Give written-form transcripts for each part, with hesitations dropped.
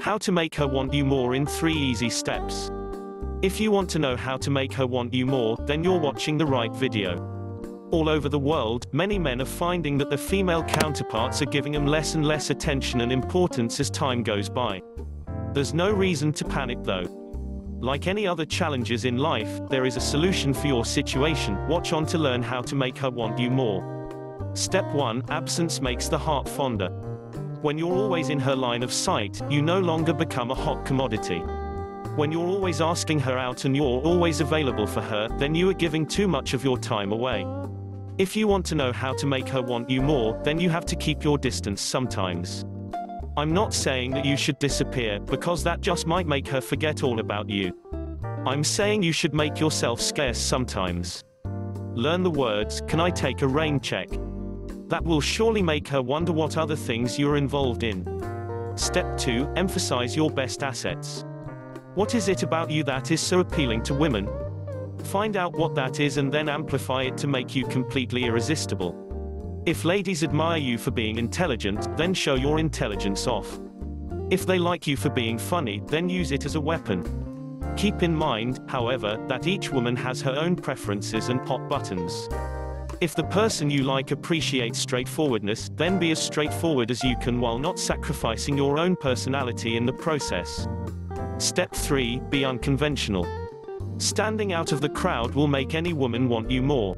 How to make her want you more in 3 easy steps. If you want to know how to make her want you more, then you're watching the right video. All over the world, many men are finding that their female counterparts are giving them less and less attention and importance as time goes by. There's no reason to panic though. Like any other challenges in life, there is a solution for your situation. Watch on to learn how to make her want you more. Step 1. Absence makes the heart fonder. When you're always in her line of sight, you no longer become a hot commodity. When you're always asking her out and you're always available for her, then you are giving too much of your time away. If you want to know how to make her want you more, then you have to keep your distance sometimes. I'm not saying that you should disappear, because that just might make her forget all about you. I'm saying you should make yourself scarce sometimes. Learn the words, "Can I take a rain check?" That will surely make her wonder what other things you're involved in. Step 2. Emphasize your best assets. What is it about you that is so appealing to women? Find out what that is and then amplify it to make you completely irresistible. If ladies admire you for being intelligent, then show your intelligence off. If they like you for being funny, then use it as a weapon. Keep in mind, however, that each woman has her own preferences and hot buttons. If the person you like appreciates straightforwardness, then be as straightforward as you can while not sacrificing your own personality in the process. Step 3. Be unconventional. Standing out of the crowd will make any woman want you more.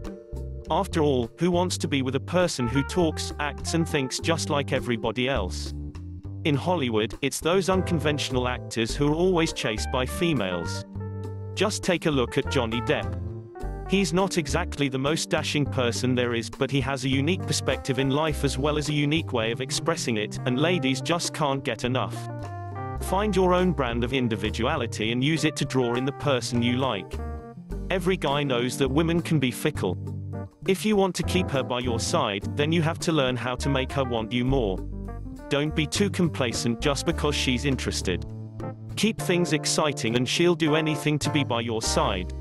After all, who wants to be with a person who talks, acts and thinks just like everybody else? In Hollywood, it's those unconventional actors who are always chased by females. Just take a look at Johnny Depp. He's not exactly the most dashing person there is, but he has a unique perspective in life as well as a unique way of expressing it, and ladies just can't get enough. Find your own brand of individuality and use it to draw in the person you like. Every guy knows that women can be fickle. If you want to keep her by your side, then you have to learn how to make her want you more. Don't be too complacent just because she's interested. Keep things exciting and she'll do anything to be by your side.